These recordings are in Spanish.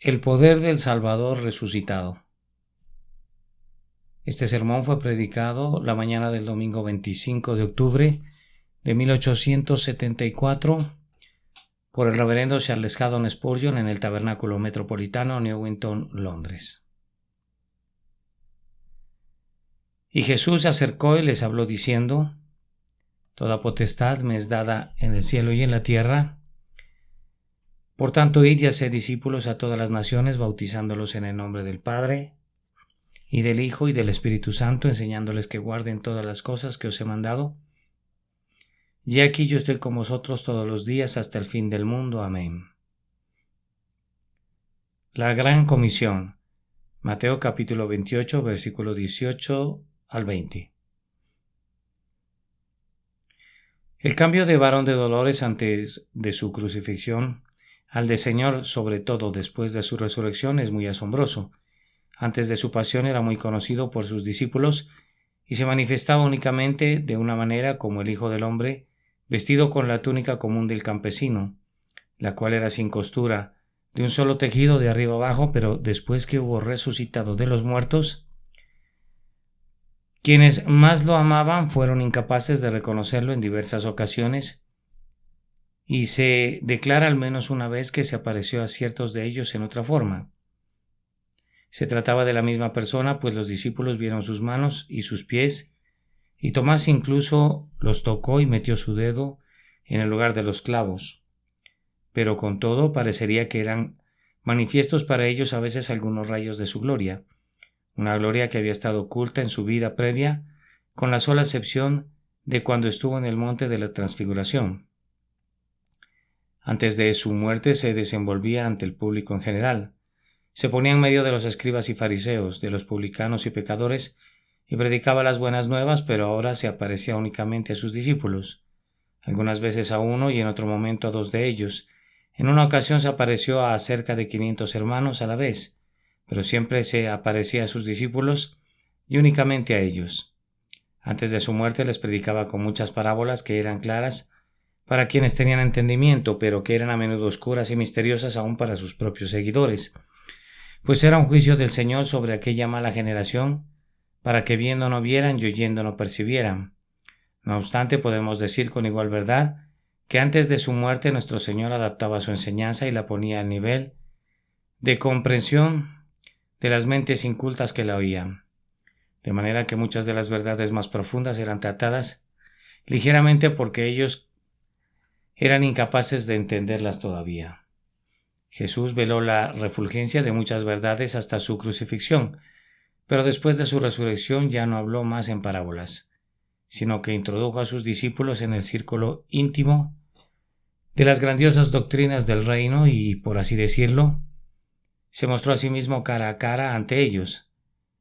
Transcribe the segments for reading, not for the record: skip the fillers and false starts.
El poder del Salvador resucitado. Este sermón fue predicado la mañana del domingo 25 de octubre de 1874 por el reverendo Charles Haddon Spurgeon en el Tabernáculo Metropolitano, Newington, Londres. Y Jesús se acercó y les habló diciendo: Toda potestad me es dada en el cielo y en la tierra. Por tanto, id y haced discípulos a todas las naciones, bautizándolos en el nombre del Padre, y del Hijo, y del Espíritu Santo, enseñándoles que guarden todas las cosas que os he mandado. Y aquí yo estoy con vosotros todos los días hasta el fin del mundo. Amén. La Gran Comisión. Mateo capítulo 28, versículo 18 al 20. El cambio de varón de dolores antes de su crucifixión al de Señor, sobre todo después de su resurrección, es muy asombroso. Antes de su pasión era muy conocido por sus discípulos y se manifestaba únicamente de una manera como el Hijo del Hombre, vestido con la túnica común del campesino, la cual era sin costura, de un solo tejido de arriba abajo, pero después que hubo resucitado de los muertos, quienes más lo amaban fueron incapaces de reconocerlo en diversas ocasiones, y se declara al menos una vez que se apareció a ciertos de ellos en otra forma. Se trataba de la misma persona, pues los discípulos vieron sus manos y sus pies, y Tomás incluso los tocó y metió su dedo en el lugar de los clavos. Pero con todo parecería que eran manifiestos para ellos a veces algunos rayos de su gloria, una gloria que había estado oculta en su vida previa, con la sola excepción de cuando estuvo en el monte de la Transfiguración. Antes de su muerte se desenvolvía ante el público en general. Se ponía en medio de los escribas y fariseos, de los publicanos y pecadores, y predicaba las buenas nuevas, pero ahora se aparecía únicamente a sus discípulos, algunas veces a uno y en otro momento a dos de ellos. En una ocasión se apareció a cerca de 500 hermanos a la vez, pero siempre se aparecía a sus discípulos y únicamente a ellos. Antes de su muerte les predicaba con muchas parábolas que eran claras para quienes tenían entendimiento, pero que eran a menudo oscuras y misteriosas aún para sus propios seguidores, pues era un juicio del Señor sobre aquella mala generación, para que viendo no vieran y oyendo no percibieran. No obstante, podemos decir con igual verdad que antes de su muerte nuestro Señor adaptaba su enseñanza y la ponía al nivel de comprensión de las mentes incultas que la oían, de manera que muchas de las verdades más profundas eran tratadas ligeramente porque ellos eran incapaces de entenderlas todavía. Jesús veló la refulgencia de muchas verdades hasta su crucifixión, pero después de su resurrección ya no habló más en parábolas, sino que introdujo a sus discípulos en el círculo íntimo de las grandiosas doctrinas del reino y, por así decirlo, se mostró a sí mismo cara a cara ante ellos.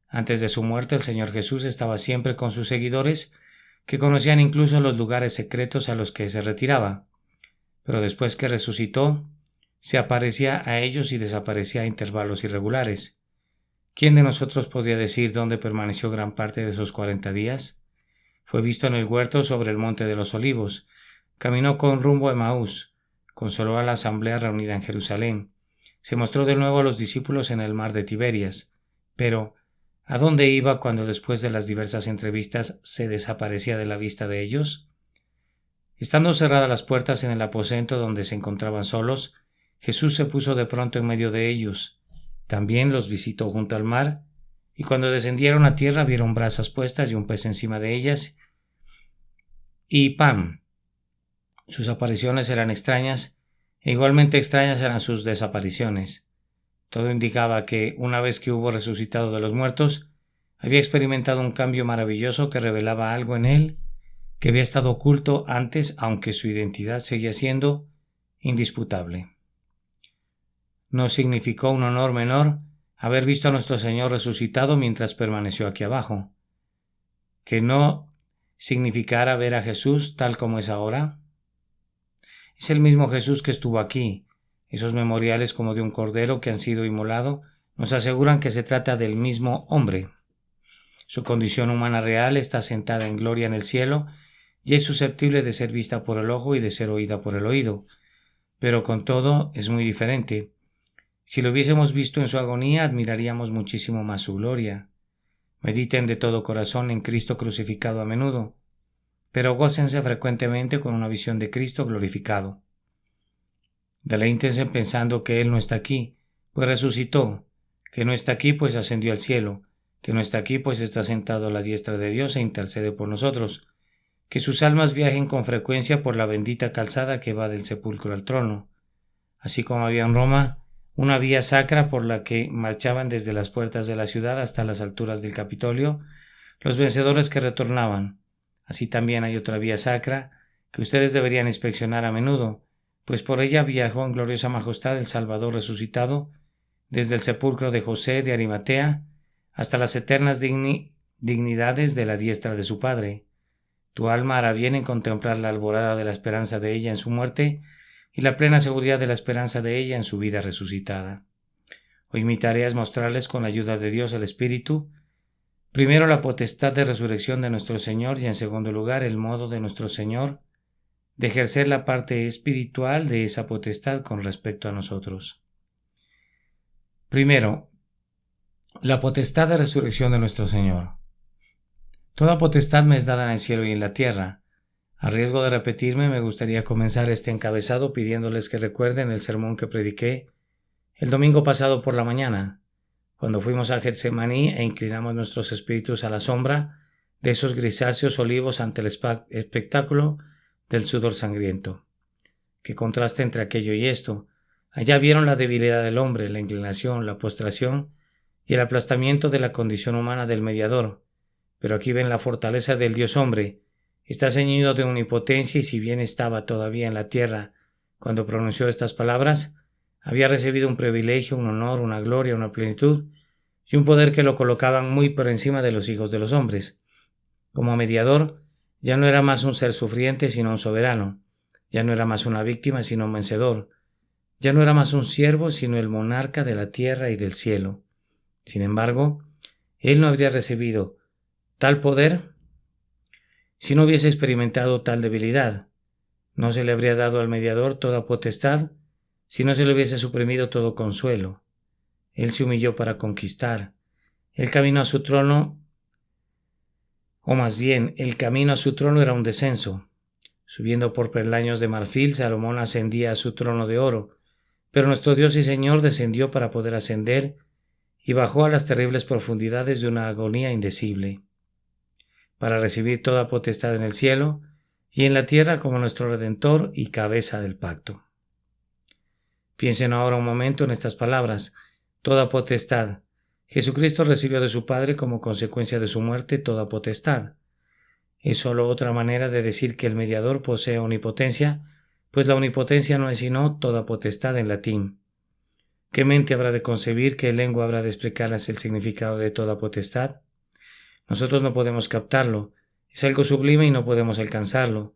Antes de su muerte, el Señor Jesús estaba siempre con sus seguidores, que conocían incluso los lugares secretos a los que se retiraba, pero después que resucitó, se aparecía a ellos y desaparecía a intervalos irregulares. ¿Quién de nosotros podría decir dónde permaneció gran parte de esos 40 días? Fue visto en el huerto sobre el monte de los Olivos, caminó con rumbo a Emaús, consoló a la asamblea reunida en Jerusalén, se mostró de nuevo a los discípulos en el mar de Tiberias, pero ¿a dónde iba cuando después de las diversas entrevistas se desaparecía de la vista de ellos? Estando cerradas las puertas en el aposento donde se encontraban solos, Jesús se puso de pronto en medio de ellos. También los visitó junto al mar, y cuando descendieron a tierra vieron brasas puestas y un pez encima de ellas, y pan. Sus apariciones eran extrañas, e igualmente extrañas eran sus desapariciones. Todo indicaba que, una vez que hubo resucitado de los muertos, había experimentado un cambio maravilloso que revelaba algo en él que había estado oculto antes, aunque su identidad seguía siendo indisputable. No significó un honor menor haber visto a nuestro Señor resucitado mientras permaneció aquí abajo. ¿Que no significara ver a Jesús tal como es ahora? Es el mismo Jesús que estuvo aquí. Esos memoriales como de un cordero que han sido inmolado nos aseguran que se trata del mismo hombre. Su condición humana real está sentada en gloria en el cielo y es susceptible de ser vista por el ojo y de ser oída por el oído, pero con todo es muy diferente. Si lo hubiésemos visto en su agonía, admiraríamos muchísimo más su gloria. Mediten de todo corazón en Cristo crucificado a menudo, pero gócense frecuentemente con una visión de Cristo glorificado. Deleítense pensando que Él no está aquí, pues resucitó, que no está aquí, pues ascendió al cielo, que no está aquí, pues está sentado a la diestra de Dios e intercede por nosotros, que sus almas viajen con frecuencia por la bendita calzada que va del sepulcro al trono, así como había en Roma una vía sacra por la que marchaban desde las puertas de la ciudad hasta las alturas del Capitolio los vencedores que retornaban. Así también hay otra vía sacra que ustedes deberían inspeccionar a menudo, pues por ella viajó en gloriosa majestad el Salvador resucitado desde el sepulcro de José de Arimatea hasta las eternas dignidades de la diestra de su Padre. Tu alma hará bien en contemplar la alborada de la esperanza de ella en su muerte y la plena seguridad de la esperanza de ella en su vida resucitada. Hoy mi tarea es mostrarles con la ayuda de Dios el Espíritu, primero la potestad de resurrección de nuestro Señor y en segundo lugar el modo de nuestro Señor de ejercer la parte espiritual de esa potestad con respecto a nosotros. Primero, la potestad de resurrección de nuestro Señor. Toda potestad me es dada en el cielo y en la tierra. A riesgo de repetirme, me gustaría comenzar este encabezado pidiéndoles que recuerden el sermón que prediqué el domingo pasado por la mañana, cuando fuimos a Getsemaní e inclinamos nuestros espíritus a la sombra de esos grisáceos olivos ante el espectáculo del sudor sangriento. Qué contraste entre aquello y esto. Allá vieron la debilidad del hombre, la inclinación, la postración y el aplastamiento de la condición humana del mediador, pero aquí ven la fortaleza del Dios hombre. Está ceñido de omnipotencia y si bien estaba todavía en la tierra cuando pronunció estas palabras, había recibido un privilegio, un honor, una gloria, una plenitud y un poder que lo colocaban muy por encima de los hijos de los hombres. Como mediador, ya no era más un ser sufriente sino un soberano, ya no era más una víctima sino un vencedor, ya no era más un siervo sino el monarca de la tierra y del cielo. Sin embargo, él no habría recibido tal poder si no hubiese experimentado tal debilidad. No se le habría dado al mediador toda potestad si no se le hubiese suprimido todo consuelo. Él se humilló para conquistar. El camino a su trono, o más bien, el camino a su trono era un descenso. Subiendo por peldaños de marfil, Salomón ascendía a su trono de oro, pero nuestro Dios y Señor descendió para poder ascender y bajó a las terribles profundidades de una agonía indecible, para recibir toda potestad en el cielo y en la tierra como nuestro Redentor y cabeza del pacto. Piensen ahora un momento en estas palabras: toda potestad. Jesucristo recibió de su Padre como consecuencia de su muerte toda potestad. Es solo otra manera de decir que el mediador posee omnipotencia, pues la omnipotencia no es sino toda potestad en latín. ¿Qué mente habrá de concebir, qué lengua habrá de explicarles el significado de toda potestad? Nosotros no podemos captarlo, es algo sublime y no podemos alcanzarlo.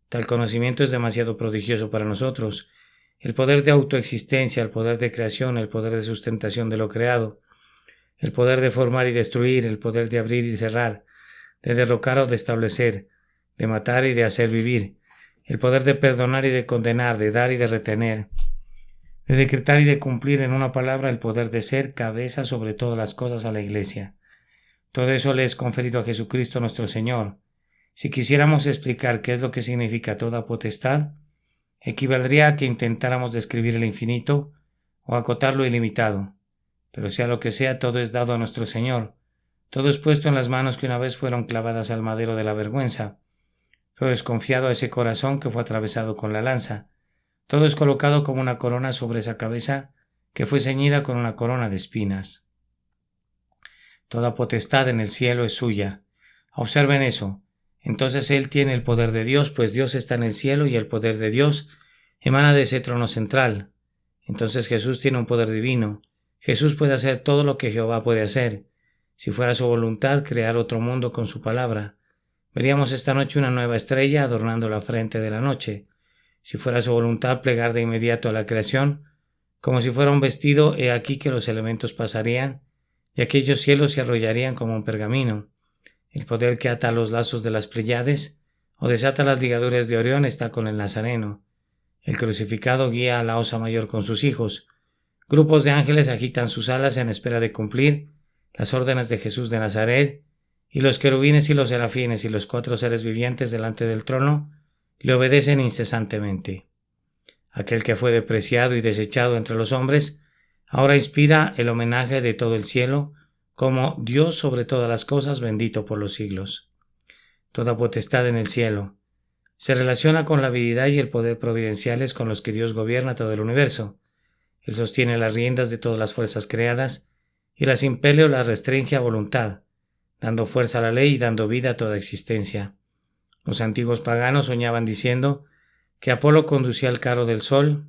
Tal conocimiento es demasiado prodigioso para nosotros. El poder de autoexistencia, el poder de creación, el poder de sustentación de lo creado, el poder de formar y destruir, el poder de abrir y cerrar, de derrocar o de establecer, de matar y de hacer vivir, el poder de perdonar y de condenar, de dar y de retener, de decretar y de cumplir, en una palabra, el poder de ser cabeza sobre todas las cosas a la Iglesia. Todo eso le es conferido a Jesucristo nuestro Señor. Si quisiéramos explicar qué es lo que significa toda potestad, equivaldría a que intentáramos describir el infinito o acotar lo ilimitado. Pero sea lo que sea, todo es dado a nuestro Señor. Todo es puesto en las manos que una vez fueron clavadas al madero de la vergüenza. Todo es confiado a ese corazón que fue atravesado con la lanza. Todo es colocado como una corona sobre esa cabeza que fue ceñida con una corona de espinas. Toda potestad en el cielo es suya. Observen eso. Entonces Él tiene el poder de Dios, pues Dios está en el cielo y el poder de Dios emana de ese trono central. Entonces Jesús tiene un poder divino. Jesús puede hacer todo lo que Jehová puede hacer. Si fuera su voluntad crear otro mundo con su palabra, veríamos esta noche una nueva estrella adornando la frente de la noche. Si fuera su voluntad plegar de inmediato a la creación, como si fuera un vestido, he aquí que los elementos pasarían y aquellos cielos se arrollarían como un pergamino. El poder que ata los lazos de las Pléyades o desata las ligaduras de Orión está con el Nazareno. El crucificado guía a la Osa Mayor con sus hijos. Grupos de ángeles agitan sus alas en espera de cumplir las órdenes de Jesús de Nazaret, y los querubines y los serafines y los 4 seres vivientes delante del trono le obedecen incesantemente. Aquel que fue despreciado y desechado entre los hombres, ahora inspira el homenaje de todo el cielo como Dios sobre todas las cosas, bendito por los siglos. Toda potestad en el cielo se relaciona con la habilidad y el poder providenciales con los que Dios gobierna todo el universo. Él sostiene las riendas de todas las fuerzas creadas y las impele o las restringe a voluntad, dando fuerza a la ley y dando vida a toda existencia. Los antiguos paganos soñaban diciendo que Apolo conducía el carro del sol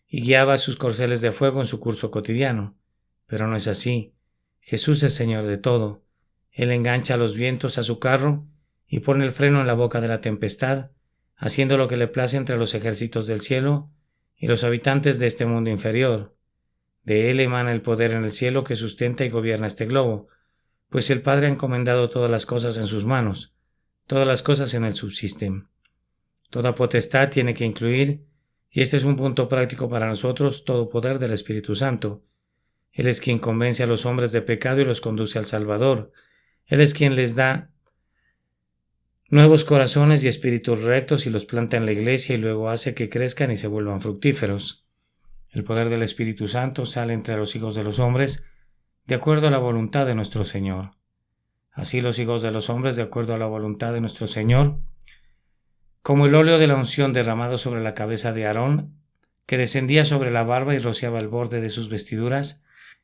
y guiaba sus corceles de fuego en su curso cotidiano, pero no es así. Jesús es Señor de todo. Él engancha los vientos a su carro y pone el freno en la boca de la tempestad, haciendo lo que le place entre los ejércitos del cielo y los habitantes de este mundo inferior. De él emana el poder en el cielo que sustenta y gobierna este globo, pues el Padre ha encomendado todas las cosas en sus manos, todas las cosas en él subsisten. Toda potestad tiene que incluir, y este es un punto práctico para nosotros, todo poder del Espíritu Santo. Él es quien convence a los hombres de pecado y los conduce al Salvador. Él es quien les da nuevos corazones y espíritus rectos y los planta en la iglesia y luego hace que crezcan y se vuelvan fructíferos. El poder del Espíritu Santo sale entre los hijos de los hombres de acuerdo a la voluntad de nuestro Señor. Así los hijos de los hombres, de acuerdo a la voluntad de nuestro Señor, como el óleo de la unción derramado sobre la cabeza de Aarón, que descendía sobre la barba y rociaba el borde de sus vestiduras,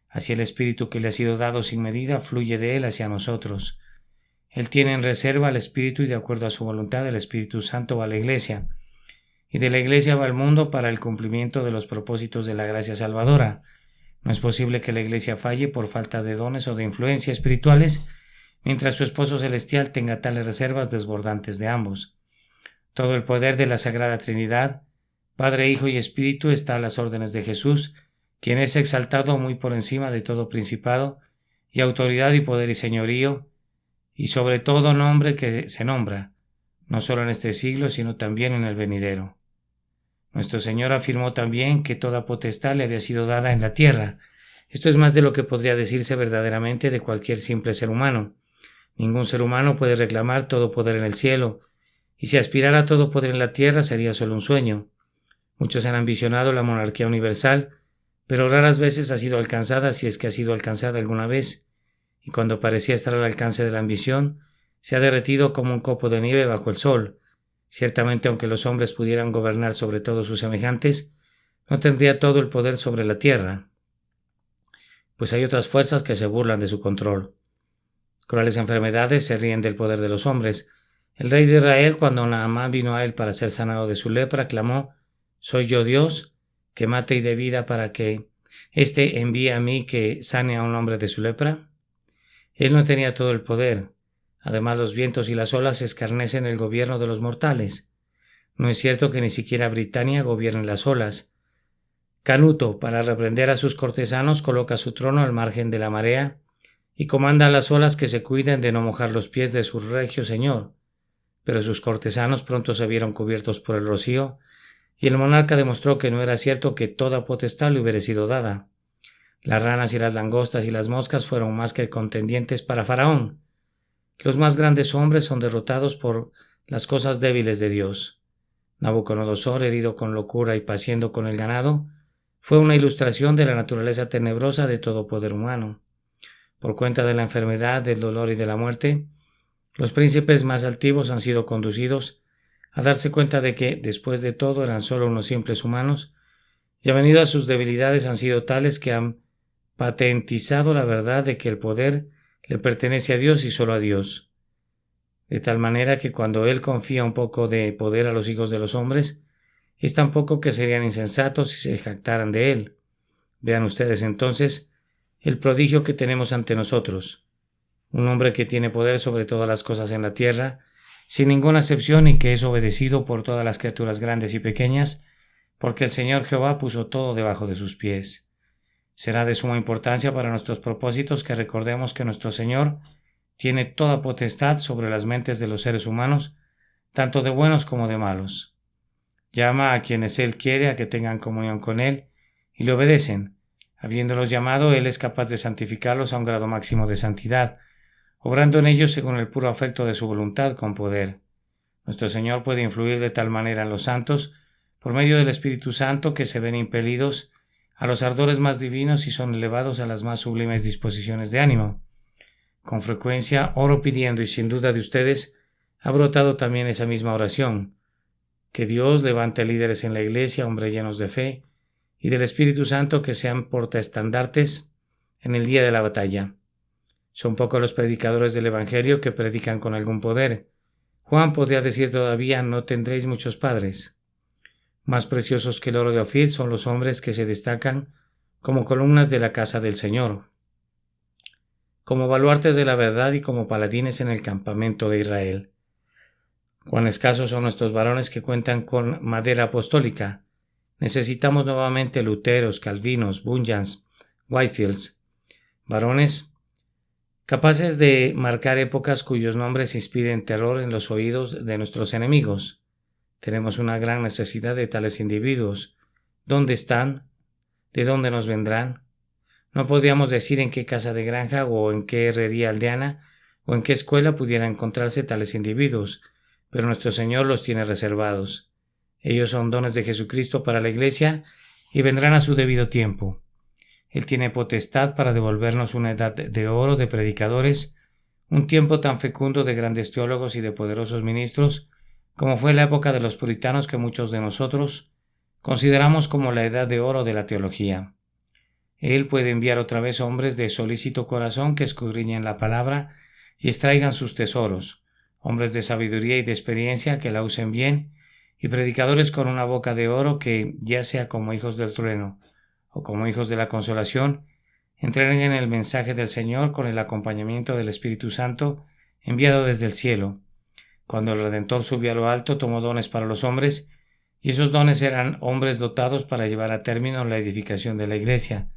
así el Espíritu que le ha sido dado sin medida fluye de él hacia nosotros. Él tiene en reserva al Espíritu y de acuerdo a su voluntad el Espíritu Santo va a la Iglesia, y de la Iglesia va al mundo para el cumplimiento de los propósitos de la gracia salvadora. No es posible que la Iglesia falle por falta de dones o de influencias espirituales, mientras su esposo celestial tenga tales reservas desbordantes de ambos. Todo el poder de la Sagrada Trinidad, Padre, Hijo y Espíritu, está a las órdenes de Jesús, quien es exaltado muy por encima de todo principado y autoridad y poder y señorío, y sobre todo nombre que se nombra, no solo en este siglo, sino también en el venidero. Nuestro Señor afirmó también que toda potestad le había sido dada en la tierra. Esto es más de lo que podría decirse verdaderamente de cualquier simple ser humano. Ningún ser humano puede reclamar todo poder en el cielo, y si aspirara a todo poder en la tierra sería solo un sueño. Muchos han ambicionado la monarquía universal, pero raras veces ha sido alcanzada, si es que ha sido alcanzada alguna vez, y cuando parecía estar al alcance de la ambición, se ha derretido como un copo de nieve bajo el sol. Ciertamente, aunque los hombres pudieran gobernar sobre todos sus semejantes, no tendría todo el poder sobre la tierra, pues hay otras fuerzas que se burlan de su control. Crueles enfermedades se ríen del poder de los hombres. El rey de Israel, cuando Naamán vino a él para ser sanado de su lepra, clamó: «¿Soy yo Dios, que mate y dé vida para que éste envíe a mí que sane a un hombre de su lepra?» Él no tenía todo el poder. Además, los vientos y las olas escarnecen el gobierno de los mortales. No es cierto que ni siquiera Britania gobierne las olas. Canuto, para reprender a sus cortesanos, coloca su trono al margen de la marea y comanda a las olas que se cuiden de no mojar los pies de su regio señor. Pero sus cortesanos pronto se vieron cubiertos por el rocío, y el monarca demostró que no era cierto que toda potestad le hubiera sido dada. Las ranas y las langostas y las moscas fueron más que contendientes para Faraón. Los más grandes hombres son derrotados por las cosas débiles de Dios. Nabucodonosor, herido con locura y paciendo con el ganado, fue una ilustración de la naturaleza tenebrosa de todo poder humano. Por cuenta de la enfermedad, del dolor y de la muerte, los príncipes más altivos han sido conducidos a darse cuenta de que, después de todo, eran solo unos simples humanos, y a sus debilidades han sido tales que han patentizado la verdad de que el poder le pertenece a Dios y solo a Dios. De tal manera que cuando Él confía un poco de poder a los hijos de los hombres, es tan poco que serían insensatos si se jactaran de Él. Vean ustedes entonces el prodigio que tenemos ante nosotros. Un hombre que tiene poder sobre todas las cosas en la tierra, sin ninguna excepción, y que es obedecido por todas las criaturas grandes y pequeñas, porque el Señor Jehová puso todo debajo de sus pies. Será de suma importancia para nuestros propósitos que recordemos que nuestro Señor tiene toda potestad sobre las mentes de los seres humanos, tanto de buenos como de malos. Llama a quienes Él quiere a que tengan comunión con Él y le obedecen, Habiéndolos llamado, Él es capaz de santificarlos a un grado máximo de santidad, obrando en ellos según el puro afecto de su voluntad con poder. Nuestro Señor puede influir de tal manera en los santos, por medio del Espíritu Santo, que se ven impelidos a los ardores más divinos y son elevados a las más sublimes disposiciones de ánimo. Con frecuencia oro pidiendo, y sin duda de ustedes ha brotado también esa misma oración, que Dios levante líderes en la Iglesia, hombres llenos de fe y del Espíritu Santo, que sean portaestandartes en el día de la batalla. Son pocos los predicadores del Evangelio que predican con algún poder. Juan podría decir todavía: no tendréis muchos padres. Más preciosos que el oro de Ofir son los hombres que se destacan como columnas de la casa del Señor, como baluartes de la verdad y como paladines en el campamento de Israel. Cuán escasos son nuestros varones que cuentan con madera apostólica. Necesitamos nuevamente Luteros, Calvinos, Bunjans, Whitefields, varones capaces de marcar épocas cuyos nombres inspiren terror en los oídos de nuestros enemigos. Tenemos una gran necesidad de tales individuos. ¿Dónde están? ¿De dónde nos vendrán? No podríamos decir en qué casa de granja o en qué herrería aldeana o en qué escuela pudieran encontrarse tales individuos, pero nuestro Señor los tiene reservados. Ellos son dones de Jesucristo para la Iglesia y vendrán a su debido tiempo. Él tiene potestad para devolvernos una edad de oro de predicadores, un tiempo tan fecundo de grandes teólogos y de poderosos ministros, como fue la época de los puritanos que muchos de nosotros consideramos como la edad de oro de la teología. Él puede enviar otra vez hombres de solícito corazón que escudriñen la palabra y extraigan sus tesoros, hombres de sabiduría y de experiencia que la usen bien, y predicadores con una boca de oro que, ya sea como hijos del trueno o como hijos de la consolación, entreguen el mensaje del Señor con el acompañamiento del Espíritu Santo enviado desde el cielo. Cuando el Redentor subió a lo alto, tomó dones para los hombres, y esos dones eran hombres dotados para llevar a término la edificación de la Iglesia,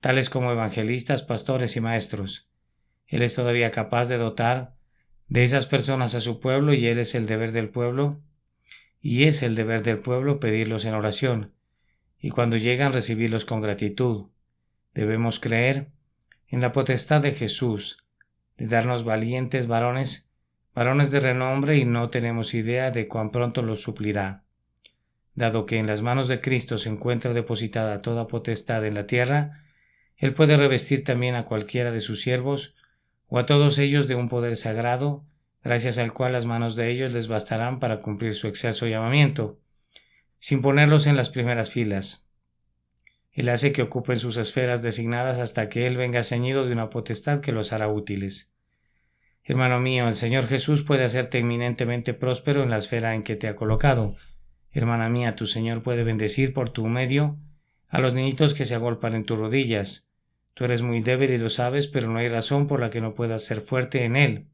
tales como evangelistas, pastores y maestros. Él es todavía capaz de dotar de esas personas a su pueblo, y es el deber del pueblo pedirlos en oración, y cuando llegan recibirlos con gratitud. Debemos creer en la potestad de Jesús de darnos valientes varones de renombre, y no tenemos idea de cuán pronto los suplirá. Dado que en las manos de Cristo se encuentra depositada toda potestad en la tierra, Él puede revestir también a cualquiera de sus siervos o a todos ellos de un poder sagrado, gracias al cual las manos de ellos les bastarán para cumplir su excelso llamamiento, sin ponerlos en las primeras filas. Él hace que ocupen sus esferas designadas hasta que Él venga ceñido de una potestad que los hará útiles. Hermano mío, el Señor Jesús puede hacerte eminentemente próspero en la esfera en que te ha colocado. Hermana mía, tu Señor puede bendecir por tu medio a los niñitos que se agolpan en tus rodillas. Tú eres muy débil y lo sabes, pero no hay razón por la que no puedas ser fuerte en Él.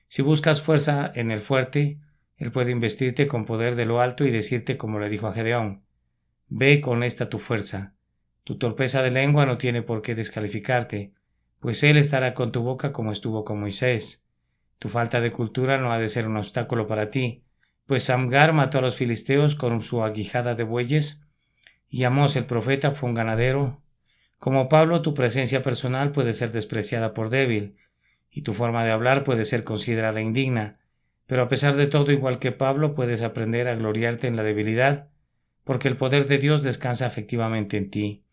Si buscas fuerza en el fuerte, Él puede investirte con poder de lo alto y decirte como le dijo a Gedeón: ve con esta tu fuerza. Tu torpeza de lengua no tiene por qué descalificarte, pues Él estará con tu boca como estuvo con Moisés. Tu falta de cultura no ha de ser un obstáculo para ti, pues Samgar mató a los filisteos con su aguijada de bueyes, y Amós el profeta fue un ganadero. Como Pablo, tu presencia personal puede ser despreciada por débil, y tu forma de hablar puede ser considerada indigna, pero a pesar de todo, igual que Pablo, puedes aprender a gloriarte en la debilidad, porque el poder de Dios descansa efectivamente en ti.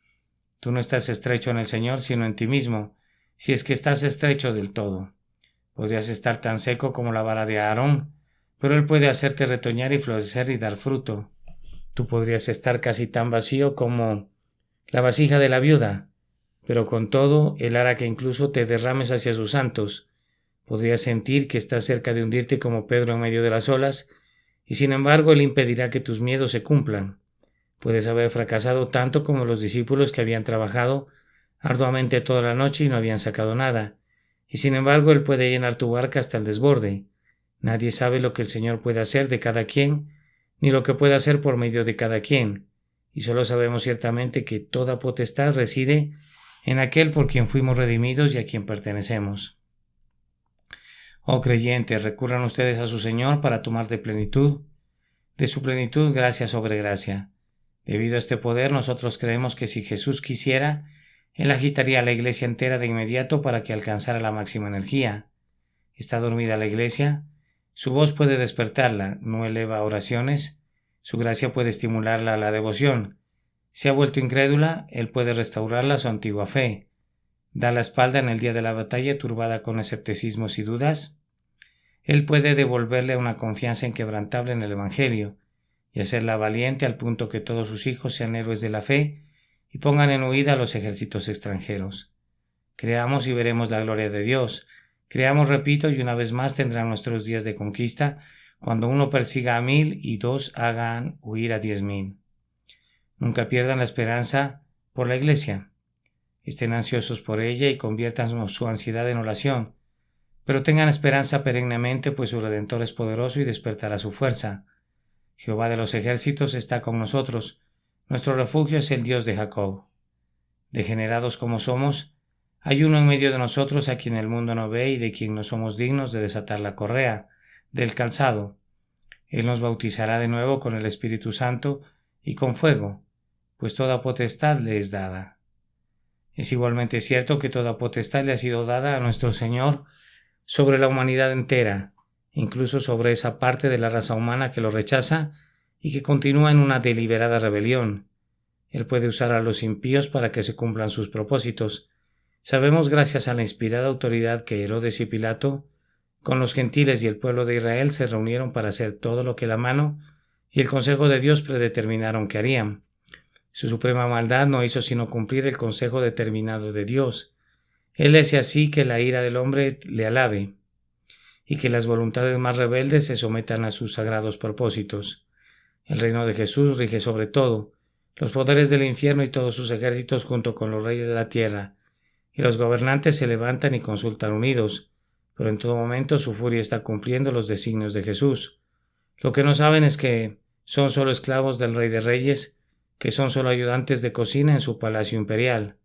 Tú no estás estrecho en el Señor, sino en ti mismo, si es que estás estrecho del todo. Podrías estar tan seco como la vara de Aarón, pero Él puede hacerte retoñar y florecer y dar fruto. Tú podrías estar casi tan vacío como la vasija de la viuda, pero con todo Él hará que incluso te derrames hacia sus santos. Podrías sentir que estás cerca de hundirte como Pedro en medio de las olas, y sin embargo Él impedirá que tus miedos se cumplan. Puedes haber fracasado tanto como los discípulos que habían trabajado arduamente toda la noche y no habían sacado nada, y sin embargo Él puede llenar tu barca hasta el desborde. Nadie sabe lo que el Señor puede hacer de cada quien, ni lo que puede hacer por medio de cada quien, y solo sabemos ciertamente que toda potestad reside en aquel por quien fuimos redimidos y a quien pertenecemos. Oh creyentes, recurran ustedes a su Señor para tomar de su plenitud gracia sobre gracia. Debido a este poder, nosotros creemos que si Jesús quisiera, Él agitaría a la iglesia entera de inmediato para que alcanzara la máxima energía. ¿Está dormida la iglesia? Su voz puede despertarla, no eleva oraciones, su gracia puede estimularla a la devoción. ¿Se ha vuelto incrédula? Él puede restaurarla a su antigua fe. ¿Da la espalda en el día de la batalla turbada con escepticismos y dudas? Él puede devolverle una confianza inquebrantable en el Evangelio y hacerla valiente al punto que todos sus hijos sean héroes de la fe y pongan en huida a los ejércitos extranjeros. Creamos y veremos la gloria de Dios. Creamos, repito, y una vez más tendrán nuestros días de conquista cuando uno persiga a 1000 y 2 hagan huir a 10,000. Nunca pierdan la esperanza por la iglesia. Estén ansiosos por ella y conviertan su ansiedad en oración, pero tengan esperanza perennemente, pues su Redentor es poderoso y despertará su fuerza. Jehová de los ejércitos está con nosotros, nuestro refugio es el Dios de Jacob. Degenerados como somos, hay uno en medio de nosotros a quien el mundo no ve y de quien no somos dignos de desatar la correa del calzado. Él nos bautizará de nuevo con el Espíritu Santo y con fuego, pues toda potestad le es dada. Es igualmente cierto que toda potestad le ha sido dada a nuestro Señor sobre la humanidad entera, incluso sobre esa parte de la raza humana que lo rechaza y que continúa en una deliberada rebelión. Él puede usar a los impíos para que se cumplan sus propósitos. Sabemos, gracias a la inspirada autoridad, que Herodes y Pilato, con los gentiles y el pueblo de Israel, se reunieron para hacer todo lo que la mano y el consejo de Dios predeterminaron que harían. Su suprema maldad no hizo sino cumplir el consejo determinado de Dios. Él hace así que la ira del hombre le alabe y que las voluntades más rebeldes se sometan a sus sagrados propósitos. El reino de Jesús rige sobre todo, los poderes del infierno y todos sus ejércitos junto con los reyes de la tierra, y los gobernantes se levantan y consultan unidos, pero en todo momento su furia está cumpliendo los designios de Jesús. Lo que no saben es que son solo esclavos del Rey de Reyes, que son solo ayudantes de cocina en su palacio imperial.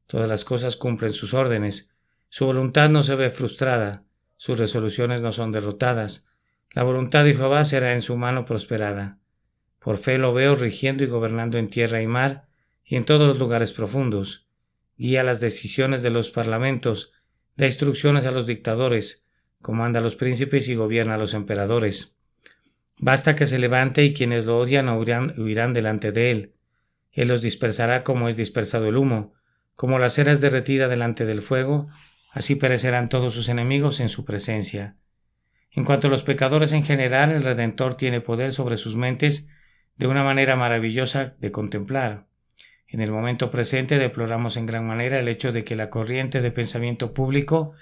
Todas las cosas cumplen sus órdenes, su voluntad no se ve frustrada, sus resoluciones no son derrotadas, la voluntad de Jehová será en su mano prosperada. Por fe lo veo rigiendo y gobernando en tierra y mar y en todos los lugares profundos. Guía las decisiones de los parlamentos, da instrucciones a los dictadores, comanda a los príncipes y gobierna a los emperadores. Basta que se levante y quienes lo odian huirán delante de él. Él los dispersará como es dispersado el humo, como la cera es derretida delante del fuego, así perecerán todos sus enemigos en su presencia. En cuanto a los pecadores en general, el Redentor tiene poder sobre sus mentes de una manera maravillosa de contemplar. En el momento presente deploramos en gran manera el hecho de que la corriente de pensamiento público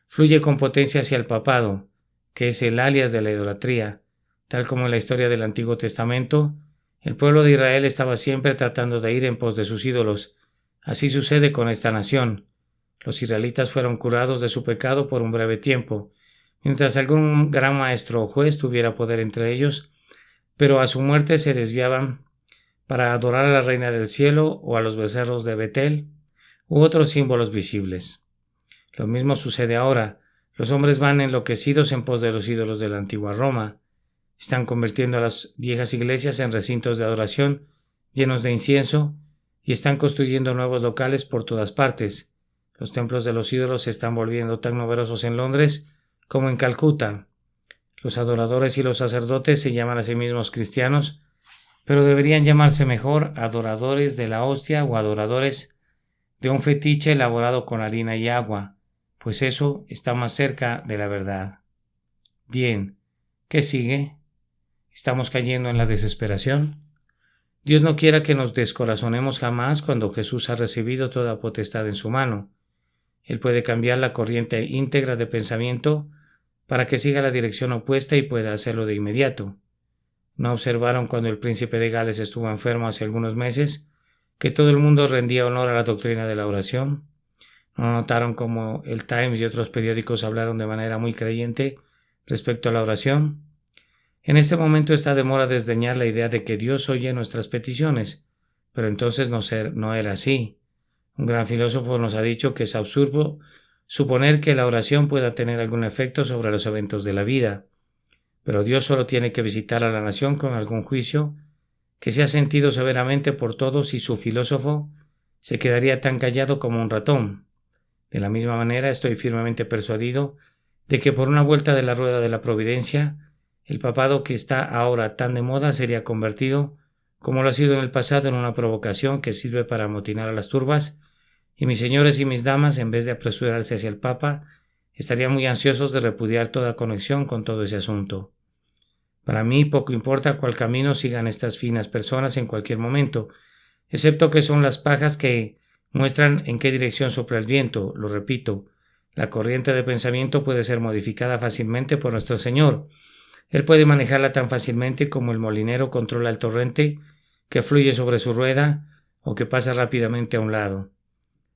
fluye con potencia hacia el papado, que es el alias de la idolatría. Tal como en la historia del Antiguo Testamento, el pueblo de Israel estaba siempre tratando de ir en pos de sus ídolos. Así sucede con esta nación. Los israelitas fueron curados de su pecado por un breve tiempo, mientras algún gran maestro o juez tuviera poder entre ellos, pero a su muerte se desviaban para adorar a la reina del cielo o a los becerros de Betel u otros símbolos visibles. Lo mismo sucede ahora. Los hombres van enloquecidos en pos de los ídolos de la antigua Roma. Están convirtiendo a las viejas iglesias en recintos de adoración llenos de incienso y están construyendo nuevos locales por todas partes. Los templos de los ídolos se están volviendo tan numerosos en Londres como en Calcuta. Los adoradores y los sacerdotes se llaman a sí mismos cristianos, pero deberían llamarse mejor adoradores de la hostia o adoradores de un fetiche elaborado con harina y agua, pues eso está más cerca de la verdad. Bien, ¿qué sigue? ¿Estamos cayendo en la desesperación? Dios no quiera que nos descorazonemos jamás cuando Jesús ha recibido toda potestad en su mano. Él puede cambiar la corriente íntegra de pensamiento para que siga la dirección opuesta y pueda hacerlo de inmediato. ¿No observaron cuando el príncipe de Gales estuvo enfermo hace algunos meses que todo el mundo rendía honor a la doctrina de la oración? ¿No notaron cómo el Times y otros periódicos hablaron de manera muy creyente respecto a la oración? En este momento está de moda desdeñar la idea de que Dios oye nuestras peticiones, pero entonces no era así. Un gran filósofo nos ha dicho que es absurdo suponer que la oración pueda tener algún efecto sobre los eventos de la vida, pero Dios solo tiene que visitar a la nación con algún juicio que sea sentido severamente por todos y su filósofo se quedaría tan callado como un ratón. De la misma manera, estoy firmemente persuadido de que por una vuelta de la rueda de la providencia, el papado que está ahora tan de moda sería convertido, como lo ha sido en el pasado, en una provocación que sirve para amotinar a las turbas, y mis señores y mis damas, en vez de apresurarse hacia el Papa, estarían muy ansiosos de repudiar toda conexión con todo ese asunto. Para mí poco importa cuál camino sigan estas finas personas en cualquier momento, excepto que son las pajas que muestran en qué dirección sopla el viento. Lo repito, la corriente de pensamiento puede ser modificada fácilmente por nuestro Señor. Él puede manejarla tan fácilmente como el molinero controla el torrente que fluye sobre su rueda o que pasa rápidamente a un lado.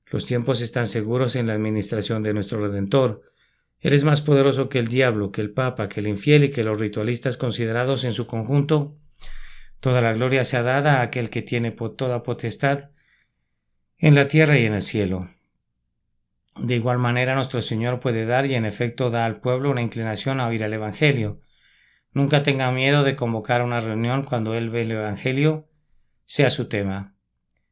Los tiempos están seguros en la administración de nuestro Redentor. Él es más poderoso que el diablo, que el Papa, que el infiel y que los ritualistas considerados en su conjunto. Toda la gloria sea dada a aquel que tiene toda potestad en la tierra y en el cielo. De igual manera, nuestro Señor puede dar y en efecto da al pueblo una inclinación a oír el Evangelio. Nunca tenga miedo de convocar una reunión cuando Él ve el Evangelio sea su tema.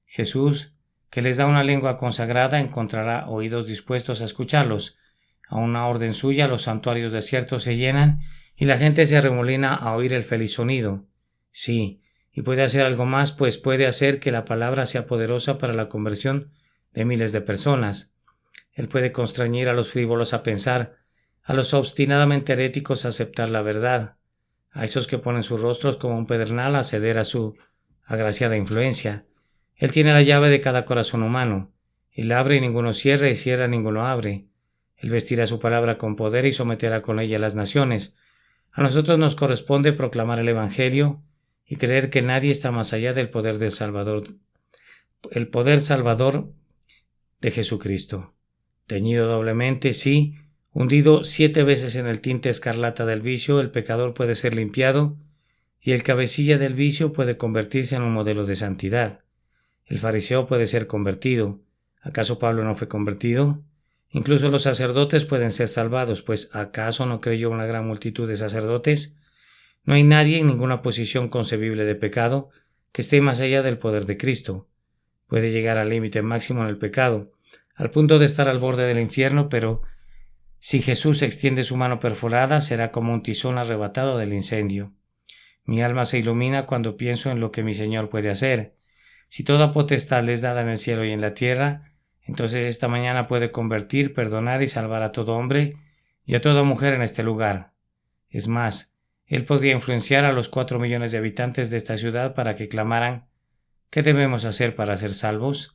Jesús, que les da una lengua consagrada, encontrará oídos dispuestos a escucharlos. A una orden suya los santuarios desiertos se llenan y la gente se arremolina a oír el feliz sonido. Sí, y puede hacer algo más, pues puede hacer que la palabra sea poderosa para la conversión de miles de personas. Él puede constreñir a los frívolos a pensar, a los obstinadamente heréticos a aceptar la verdad, a esos que ponen sus rostros como un pedernal a ceder a su agraciada influencia. Él tiene la llave de cada corazón humano. Él abre y ninguno cierra, y cierra y ninguno abre. Él vestirá su palabra con poder y someterá con ella a las naciones. A nosotros nos corresponde proclamar el Evangelio y creer que nadie está más allá del poder del Salvador, el poder salvador de Jesucristo. Teñido doblemente, sí, hundido 7 veces en el tinte escarlata del vicio, el pecador puede ser limpiado y el cabecilla del vicio puede convertirse en un modelo de santidad. El fariseo puede ser convertido. ¿Acaso Pablo no fue convertido? Incluso los sacerdotes pueden ser salvados, pues ¿acaso no creyó una gran multitud de sacerdotes? No hay nadie en ninguna posición concebible de pecado que esté más allá del poder de Cristo. Puede llegar al límite máximo en el pecado, al punto de estar al borde del infierno, pero si Jesús extiende su mano perforada, será como un tizón arrebatado del incendio. Mi alma se ilumina cuando pienso en lo que mi Señor puede hacer. Si toda potestad le es dada en el cielo y en la tierra, entonces esta mañana puede convertir, perdonar y salvar a todo hombre y a toda mujer en este lugar. Es más, Él podría influenciar a los 4 millones de habitantes de esta ciudad para que clamaran: ¿qué debemos hacer para ser salvos?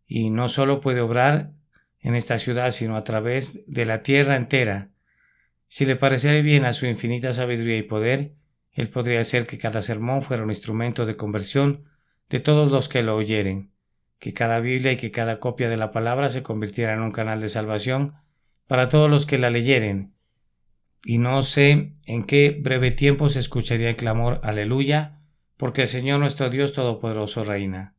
Y no solo puede obrar en esta ciudad, sino a través de la tierra entera. Si le pareciera bien a su infinita sabiduría y poder, Él podría hacer que cada sermón fuera un instrumento de conversión de todos los que lo oyeren, que cada Biblia y que cada copia de la palabra se convirtiera en un canal de salvación para todos los que la leyeren. Y no sé en qué breve tiempo se escucharía el clamor aleluya, porque el Señor nuestro Dios Todopoderoso reina.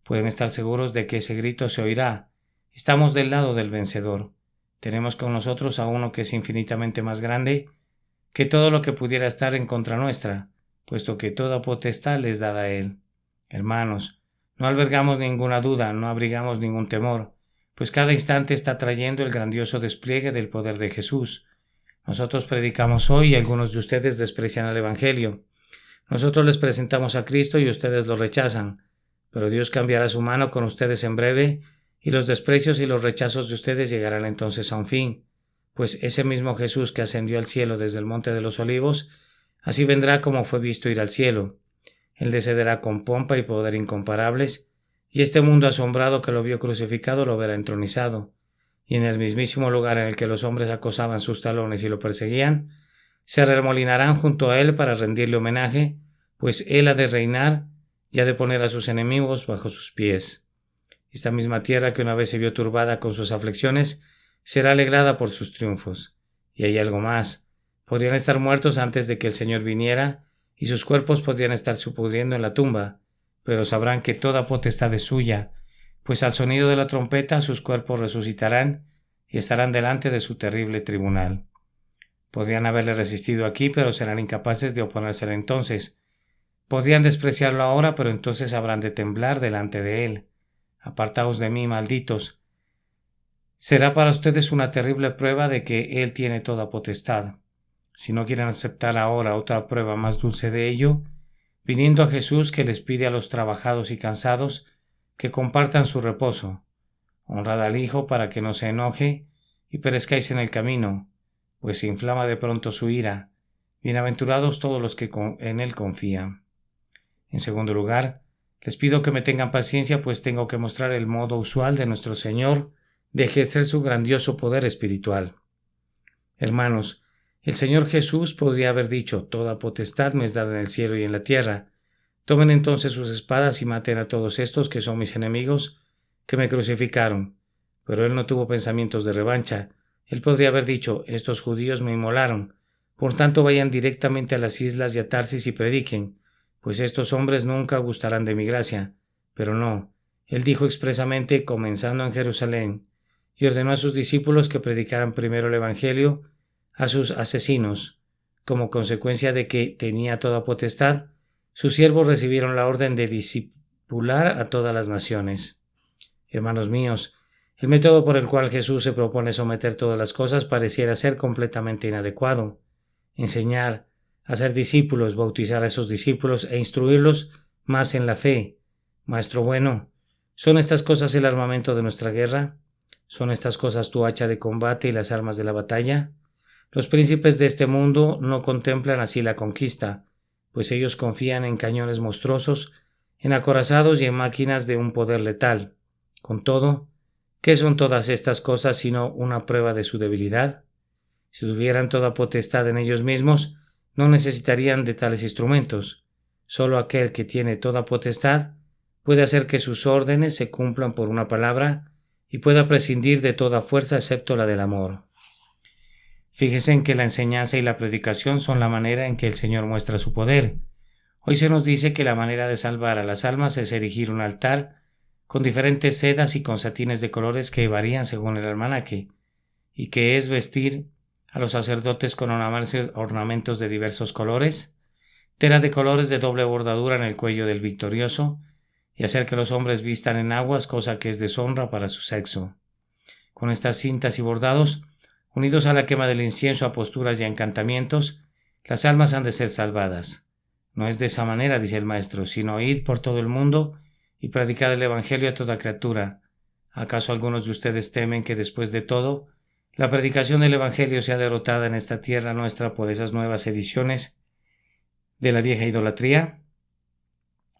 Pueden estar seguros de que ese grito se oirá. Estamos del lado del vencedor. Tenemos con nosotros a uno que es infinitamente más grande que todo lo que pudiera estar en contra nuestra, puesto que toda potestad les dada a Él. Hermanos, no albergamos ninguna duda, no abrigamos ningún temor, pues cada instante está trayendo el grandioso despliegue del poder de Jesús. Nosotros predicamos hoy y algunos de ustedes desprecian el Evangelio. Nosotros les presentamos a Cristo y ustedes lo rechazan, pero Dios cambiará su mano con ustedes en breve y los desprecios y los rechazos de ustedes llegarán entonces a un fin, pues ese mismo Jesús que ascendió al cielo desde el monte de los olivos, así vendrá como fue visto ir al cielo. Él descenderá con pompa y poder incomparables, y este mundo asombrado que lo vio crucificado lo verá entronizado, y en el mismísimo lugar en el que los hombres acosaban sus talones y lo perseguían, se arremolinarán junto a él para rendirle homenaje, pues él ha de reinar y ha de poner a sus enemigos bajo sus pies. Esta misma tierra que una vez se vio turbada con sus aflicciones, será alegrada por sus triunfos. Y hay algo más. Podrían estar muertos antes de que el Señor viniera, y sus cuerpos podrían estarse pudriendo en la tumba, pero sabrán que toda potestad es suya, pues al sonido de la trompeta sus cuerpos resucitarán y estarán delante de su terrible tribunal. Podrían haberle resistido aquí, pero serán incapaces de oponérsele entonces. Podrían despreciarlo ahora, pero entonces habrán de temblar delante de él. Apartaos de mí, malditos. Será para ustedes una terrible prueba de que Él tiene toda potestad. Si no quieren aceptar ahora otra prueba más dulce de ello, viniendo a Jesús que les pide a los trabajados y cansados que compartan su reposo. Honrad al Hijo para que no se enoje y perezcáis en el camino, pues se inflama de pronto su ira. Bienaventurados todos los que en Él confían. En segundo lugar, les pido que me tengan paciencia, pues tengo que mostrar el modo usual de nuestro Señor de ejercer su grandioso poder espiritual. Hermanos, el Señor Jesús podría haber dicho: toda potestad me es dada en el cielo y en la tierra. Tomen entonces sus espadas y maten a todos estos que son mis enemigos, que me crucificaron. Pero Él no tuvo pensamientos de revancha. Él podría haber dicho: estos judíos me inmolaron, por tanto vayan directamente a las islas y a Tarsis y prediquen, pues estos hombres nunca gustarán de mi gracia. Pero no, Él dijo expresamente, comenzando en Jerusalén, y ordenó a sus discípulos que predicaran primero el Evangelio a sus asesinos. Como consecuencia de que tenía toda potestad, sus siervos recibieron la orden de discipular a todas las naciones. Hermanos míos, el método por el cual Jesús se propone someter todas las cosas pareciera ser completamente inadecuado. Enseñar, hacer discípulos, bautizar a esos discípulos e instruirlos más en la fe. Maestro bueno, ¿son estas cosas el armamento de nuestra guerra? ¿Son estas cosas tu hacha de combate y las armas de la batalla? Los príncipes de este mundo no contemplan así la conquista, pues ellos confían en cañones monstruosos, en acorazados y en máquinas de un poder letal. Con todo, ¿qué son todas estas cosas sino una prueba de su debilidad? Si tuvieran toda potestad en ellos mismos, no necesitarían de tales instrumentos. Solo aquel que tiene toda potestad puede hacer que sus órdenes se cumplan por una palabra y pueda prescindir de toda fuerza excepto la del amor. Fíjense en que la enseñanza y la predicación son la manera en que el Señor muestra su poder. Hoy se nos dice que la manera de salvar a las almas es erigir un altar con diferentes sedas y con satines de colores que varían según el almanaque, y que es vestir a los sacerdotes con ornamentos de diversos colores, tela de colores de doble bordadura en el cuello del victorioso, y hacer que los hombres vistan en aguas, cosa que es deshonra para su sexo. Con estas cintas y bordados, unidos a la quema del incienso, a posturas y a encantamientos, las almas han de ser salvadas. No es de esa manera, dice el Maestro, sino id por todo el mundo y predicad el Evangelio a toda criatura. ¿Acaso algunos de ustedes temen que después de todo, la predicación del Evangelio sea derrotada en esta tierra nuestra por esas nuevas ediciones de la vieja idolatría?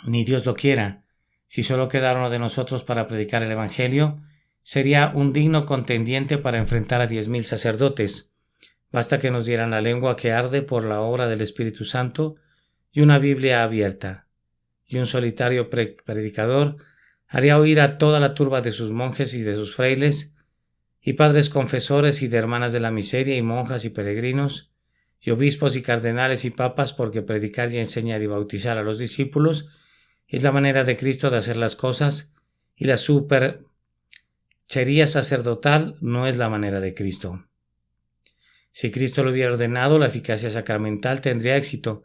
Ni Dios lo quiera. Si solo quedara uno de nosotros para predicar el Evangelio, sería un digno contendiente para enfrentar a 10,000 sacerdotes. Basta que nos dieran la lengua que arde por la obra del Espíritu Santo y una Biblia abierta. Y un solitario predicador haría oír a toda la turba de sus monjes y de sus frailes, y padres confesores y de hermanas de la miseria y monjas y peregrinos, y obispos y cardenales y papas, porque predicar y enseñar y bautizar a los discípulos es la manera de Cristo de hacer las cosas, y la superchería sacerdotal no es la manera de Cristo. Si Cristo lo hubiera ordenado, la eficacia sacramental tendría éxito,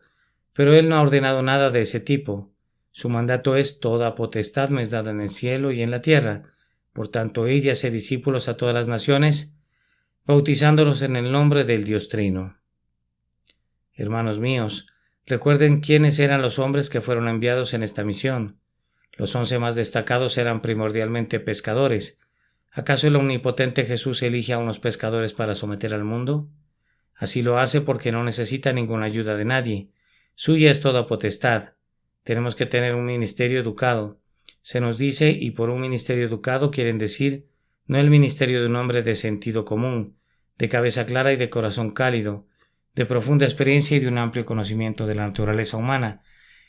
pero Él no ha ordenado nada de ese tipo. Su mandato es: toda potestad me es dada en el cielo y en la tierra. Por tanto, id y haced discípulos a todas las naciones, bautizándolos en el nombre del Dios Trino. Hermanos míos, recuerden quiénes eran los hombres que fueron enviados en esta misión. Los 11 más destacados eran primordialmente pescadores. ¿Acaso el omnipotente Jesús elige a unos pescadores para someter al mundo? Así lo hace porque no necesita ninguna ayuda de nadie. Suya es toda potestad. Tenemos que tener un ministerio educado. Se nos dice, y por un ministerio educado quieren decir no el ministerio de un hombre de sentido común, de cabeza clara y de corazón cálido, de profunda experiencia y de un amplio conocimiento de la naturaleza humana,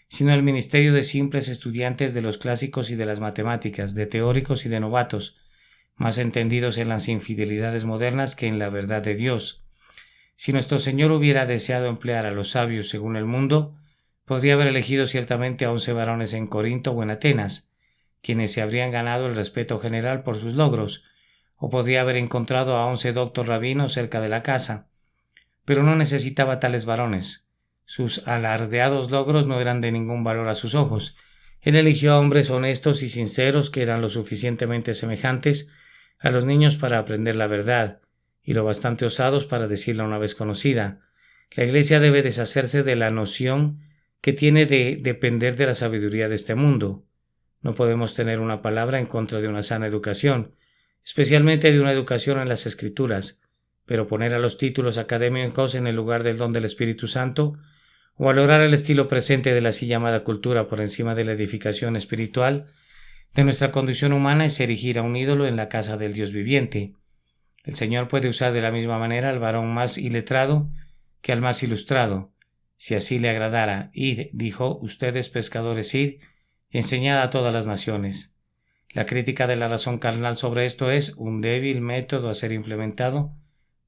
sino el ministerio de simples estudiantes de los clásicos y de las matemáticas, de teóricos y de novatos, más entendidos en las infidelidades modernas que en la verdad de Dios. Si nuestro Señor hubiera deseado emplear a los sabios según el mundo, podría haber elegido ciertamente a 11 varones en Corinto o en Atenas, quienes se habrían ganado el respeto general por sus logros, o podría haber encontrado a 11 doctos rabinos cerca de la casa. Pero no necesitaba tales varones. Sus alardeados logros no eran de ningún valor a sus ojos. Él eligió a hombres honestos y sinceros que eran lo suficientemente semejantes a los niños para aprender la verdad, y lo bastante osados para decirla una vez conocida. La Iglesia debe deshacerse de la noción que tiene de depender de la sabiduría de este mundo. No podemos tener una palabra en contra de una sana educación, especialmente de una educación en las Escrituras, pero poner a los títulos académicos en el lugar del don del Espíritu Santo, o valorar el estilo presente de la así llamada cultura por encima de la edificación espiritual de nuestra condición humana, es erigir a un ídolo en la casa del Dios viviente. El Señor puede usar de la misma manera al varón más iletrado que al más ilustrado, si así le agradara. Id, dijo, ustedes pescadores, id y enseñad a todas las naciones. La crítica de la razón carnal sobre esto es un débil método a ser implementado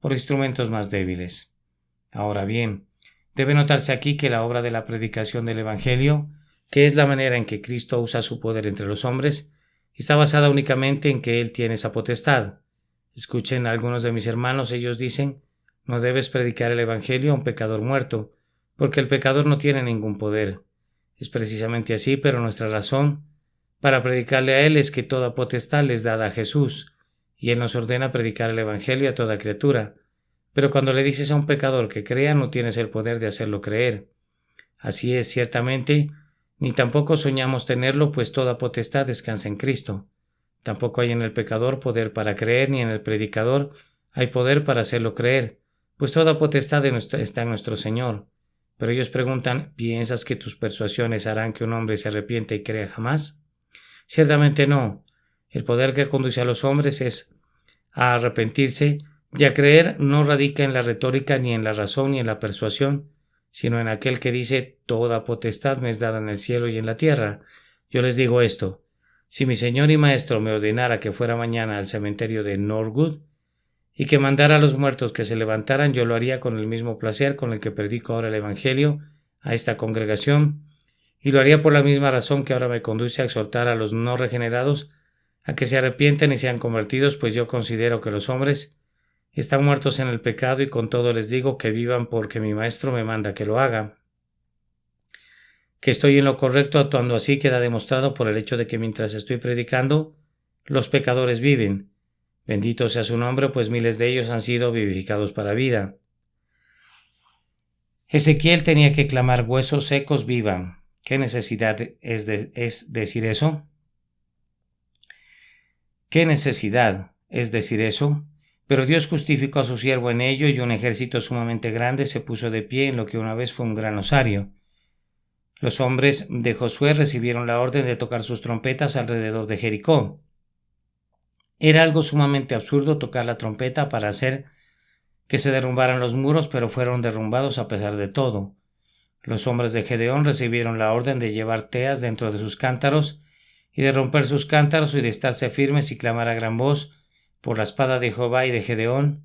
por instrumentos más débiles. Ahora bien, debe notarse aquí que la obra de la predicación del Evangelio, que es la manera en que Cristo usa su poder entre los hombres, está basada únicamente en que Él tiene esa potestad. Escuchen a algunos de mis hermanos, ellos dicen, no debes predicar el Evangelio a un pecador muerto, porque el pecador no tiene ningún poder. Es precisamente así, pero nuestra razón para predicarle a Él es que toda potestad les dada a Jesús, y Él nos ordena predicar el Evangelio a toda criatura. Pero cuando le dices a un pecador que crea, no tienes el poder de hacerlo creer. Así es, ciertamente, ni tampoco soñamos tenerlo, pues toda potestad descansa en Cristo. Tampoco hay en el pecador poder para creer, ni en el predicador hay poder para hacerlo creer, pues toda potestad está en nuestro Señor. Pero ellos preguntan, ¿piensas que tus persuasiones harán que un hombre se arrepienta y crea jamás? Ciertamente no. El poder que conduce a los hombres es a arrepentirse, y a creer no radica en la retórica, ni en la razón, ni en la persuasión, sino en aquel que dice, toda potestad me es dada en el cielo y en la tierra. Yo les digo esto, si mi Señor y Maestro me ordenara que fuera mañana al cementerio de Norwood y que mandara a los muertos que se levantaran, yo lo haría con el mismo placer con el que predico ahora el Evangelio a esta congregación, y lo haría por la misma razón que ahora me conduce a exhortar a los no regenerados a que se arrepienten y sean convertidos, pues yo considero que los hombres están muertos en el pecado y con todo les digo que vivan porque mi Maestro me manda que lo haga. Que estoy en lo correcto actuando así queda demostrado por el hecho de que mientras estoy predicando, los pecadores viven. Bendito sea su nombre, pues miles de ellos han sido vivificados para vida. Ezequiel tenía que clamar, huesos secos vivan. ¿Qué necesidad es decir eso? ¿Qué necesidad es decir eso? Pero Dios justificó a su siervo en ello, y un ejército sumamente grande se puso de pie en lo que una vez fue un gran osario. Los hombres de Josué recibieron la orden de tocar sus trompetas alrededor de Jericó. Era algo sumamente absurdo tocar la trompeta para hacer que se derrumbaran los muros, pero fueron derrumbados a pesar de todo. Los hombres de Gedeón recibieron la orden de llevar teas dentro de sus cántaros y de romper sus cántaros y de estarse firmes y clamar a gran voz por la espada de Jehová y de Gedeón.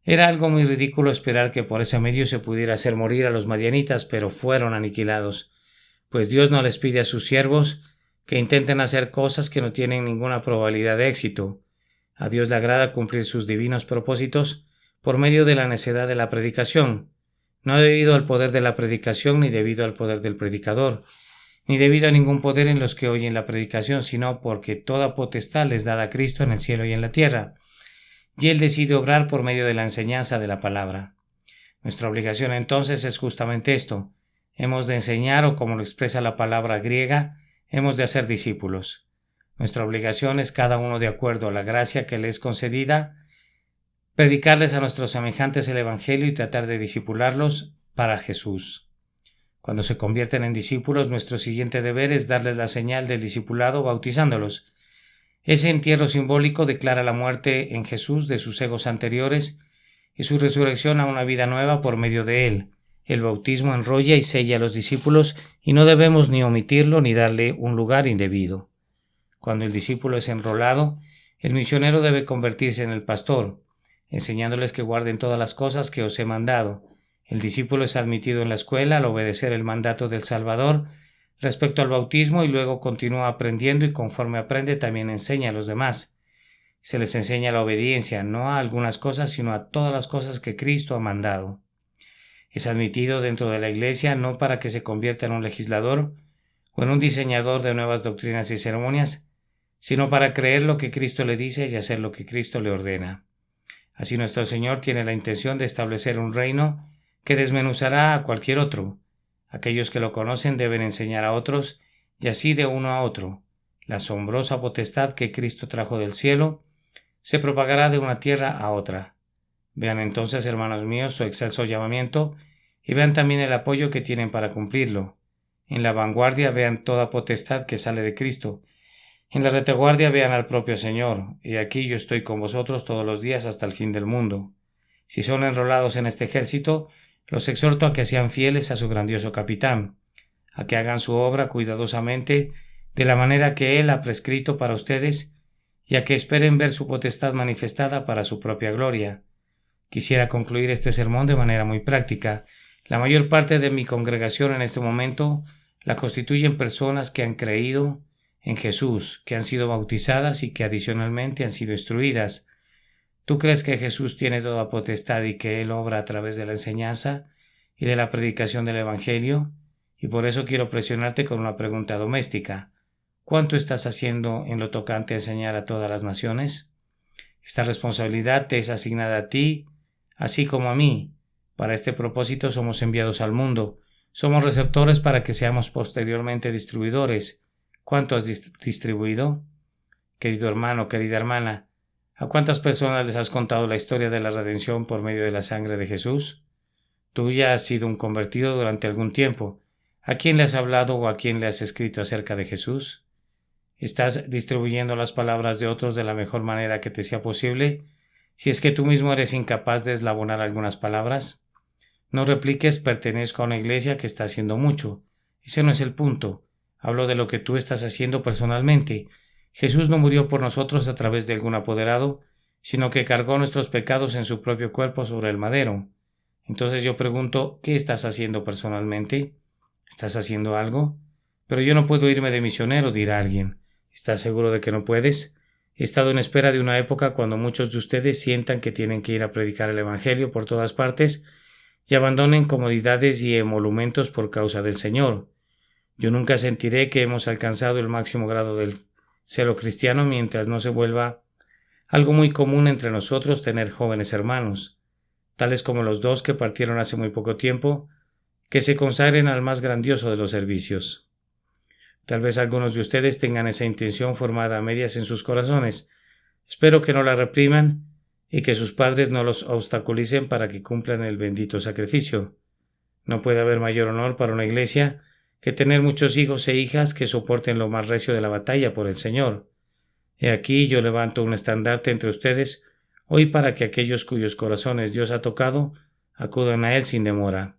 Era algo muy ridículo esperar que por ese medio se pudiera hacer morir a los madianitas, pero fueron aniquilados, pues Dios no les pide a sus siervos que intenten hacer cosas que no tienen ninguna probabilidad de éxito. A Dios le agrada cumplir sus divinos propósitos por medio de la necedad de la predicación, no debido al poder de la predicación ni debido al poder del predicador, ni debido a ningún poder en los que oyen la predicación, sino porque toda potestad les dada a Cristo en el cielo y en la tierra, y Él decide obrar por medio de la enseñanza de la palabra. Nuestra obligación entonces es justamente esto. Hemos de enseñar, o como lo expresa la palabra griega, hemos de hacer discípulos. Nuestra obligación es, cada uno de acuerdo a la gracia que le es concedida, predicarles a nuestros semejantes el Evangelio y tratar de discipularlos para Jesús. Cuando se convierten en discípulos, nuestro siguiente deber es darles la señal del discipulado bautizándolos. Ese entierro simbólico declara la muerte en Jesús de sus egos anteriores y su resurrección a una vida nueva por medio de él. El bautismo enrolla y sella a los discípulos y no debemos ni omitirlo ni darle un lugar indebido. Cuando el discípulo es enrolado, el misionero debe convertirse en el pastor, enseñándoles que guarden todas las cosas que os he mandado. El discípulo es admitido en la escuela al obedecer el mandato del Salvador respecto al bautismo y luego continúa aprendiendo y conforme aprende también enseña a los demás. Se les enseña la obediencia, no a algunas cosas, sino a todas las cosas que Cristo ha mandado. Es admitido dentro de la Iglesia no para que se convierta en un legislador o en un diseñador de nuevas doctrinas y ceremonias, sino para creer lo que Cristo le dice y hacer lo que Cristo le ordena. Así nuestro Señor tiene la intención de establecer un reino que desmenuzará a cualquier otro. Aquellos que lo conocen deben enseñar a otros, y así de uno a otro. La asombrosa potestad que Cristo trajo del cielo se propagará de una tierra a otra. Vean entonces, hermanos míos, su excelso llamamiento, y vean también el apoyo que tienen para cumplirlo. En la vanguardia vean toda potestad que sale de Cristo. En la retaguardia vean al propio Señor, y aquí yo estoy con vosotros todos los días hasta el fin del mundo. Si son enrolados en este ejército, los exhorto a que sean fieles a su grandioso capitán, a que hagan su obra cuidadosamente de la manera que él ha prescrito para ustedes, y a que esperen ver su potestad manifestada para su propia gloria. Quisiera concluir este sermón de manera muy práctica. La mayor parte de mi congregación en este momento la constituyen personas que han creído en Jesús, que han sido bautizadas y que adicionalmente han sido instruidas. ¿Tú crees que Jesús tiene toda potestad y que Él obra a través de la enseñanza y de la predicación del Evangelio? Y por eso quiero presionarte con una pregunta doméstica. ¿Cuánto estás haciendo en lo tocante a enseñar a todas las naciones? Esta responsabilidad te es asignada a ti, así como a mí. Para este propósito somos enviados al mundo. Somos receptores para que seamos posteriormente distribuidores. ¿Cuánto has distribuido? Querido hermano, querida hermana, ¿a cuántas personas les has contado la historia de la redención por medio de la sangre de Jesús? Tú ya has sido un convertido durante algún tiempo. ¿A quién le has hablado o a quién le has escrito acerca de Jesús? ¿Estás distribuyendo las palabras de otros de la mejor manera que te sea posible? Si es que tú mismo eres incapaz de eslabonar algunas palabras, no repliques pertenezco a una iglesia que está haciendo mucho. Ese no es el punto. Hablo de lo que tú estás haciendo personalmente. Jesús no murió por nosotros a través de algún apoderado, sino que cargó nuestros pecados en su propio cuerpo sobre el madero. Entonces yo pregunto, ¿qué estás haciendo personalmente? ¿Estás haciendo algo? Pero yo no puedo irme de misionero, dirá alguien. ¿Estás seguro de que no puedes? He estado en espera de una época cuando muchos de ustedes sientan que tienen que ir a predicar el Evangelio por todas partes y abandonen comodidades y emolumentos por causa del Señor. Yo nunca sentiré que hemos alcanzado el máximo grado del celo cristiano mientras no se vuelva algo muy común entre nosotros tener jóvenes hermanos, tales como los dos que partieron hace muy poco tiempo, que se consagren al más grandioso de los servicios. Tal vez algunos de ustedes tengan esa intención formada a medias en sus corazones. Espero que no la repriman y que sus padres no los obstaculicen para que cumplan el bendito sacrificio. No puede haber mayor honor para una iglesia que tener muchos hijos e hijas que soporten lo más recio de la batalla por el Señor. He aquí yo levanto un estandarte entre ustedes hoy para que aquellos cuyos corazones Dios ha tocado acudan a él sin demora.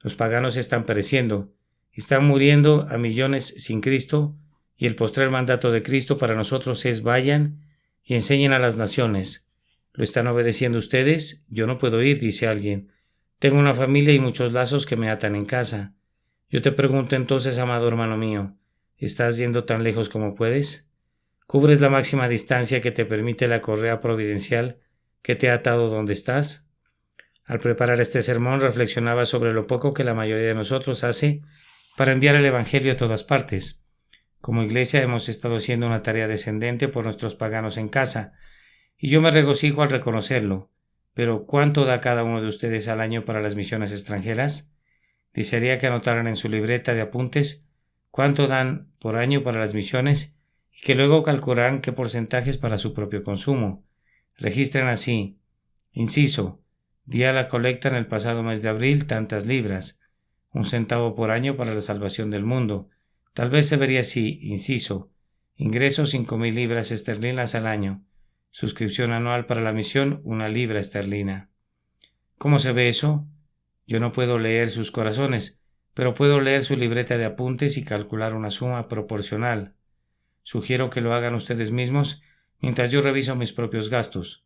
Los paganos están pereciendo, están muriendo a millones sin Cristo, y el postrer mandato de Cristo para nosotros es vayan y enseñen a las naciones. ¿Lo están obedeciendo ustedes? Yo no puedo ir, dice alguien. Tengo una familia y muchos lazos que me atan en casa. Yo te pregunto entonces, amado hermano mío, ¿estás yendo tan lejos como puedes? ¿Cubres la máxima distancia que te permite la correa providencial que te ha atado donde estás? Al preparar este sermón reflexionaba sobre lo poco que la mayoría de nosotros hace para enviar el Evangelio a todas partes. Como iglesia hemos estado haciendo una tarea descendente por nuestros paganos en casa, y yo me regocijo al reconocerlo. Pero ¿cuánto da cada uno de ustedes al año para las misiones extranjeras? Desearía que anotaran en su libreta de apuntes cuánto dan por año para las misiones y que luego calcularán qué porcentajes para su propio consumo. Registren así. Inciso. Di a la colecta en el pasado mes de abril tantas libras, 1 centavo por año para la salvación del mundo. Tal vez se vería así. Inciso. Ingresos 5,000 libras esterlinas al año. Suscripción anual para la misión 1 libra esterlina. ¿Cómo se ve eso? Yo no puedo leer sus corazones, pero puedo leer su libreta de apuntes y calcular una suma proporcional. Sugiero que lo hagan ustedes mismos mientras yo reviso mis propios gastos.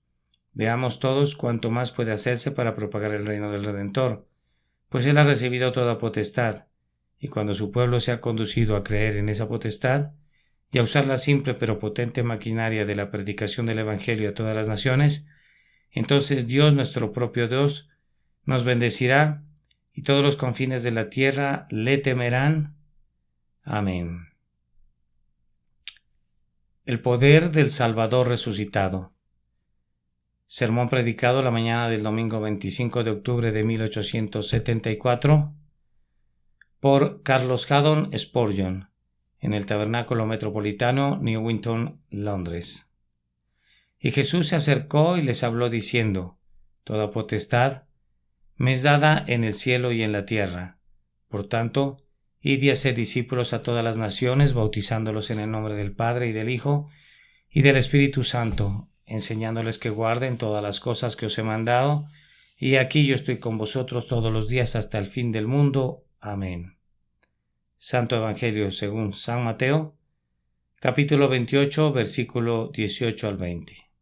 Veamos todos cuánto más puede hacerse para propagar el reino del Redentor, pues Él ha recibido toda potestad, y cuando su pueblo se ha conducido a creer en esa potestad y a usar la simple pero potente maquinaria de la predicación del Evangelio a todas las naciones, entonces Dios, nuestro propio Dios, nos bendecirá y todos los confines de la tierra le temerán. Amén. El poder del Salvador resucitado. Sermón predicado la mañana del domingo 25 de octubre de 1874 por Carlos Haddon Spurgeon en el Tabernáculo Metropolitano, Newington, Londres. Y Jesús se acercó y les habló diciendo: Toda potestad me es dada en el cielo y en la tierra. Por tanto, id y haced discípulos a todas las naciones, bautizándolos en el nombre del Padre y del Hijo y del Espíritu Santo, enseñándoles que guarden todas las cosas que os he mandado, y aquí yo estoy con vosotros todos los días hasta el fin del mundo. Amén. Santo Evangelio según San Mateo, capítulo 28, versículo 18 al 20.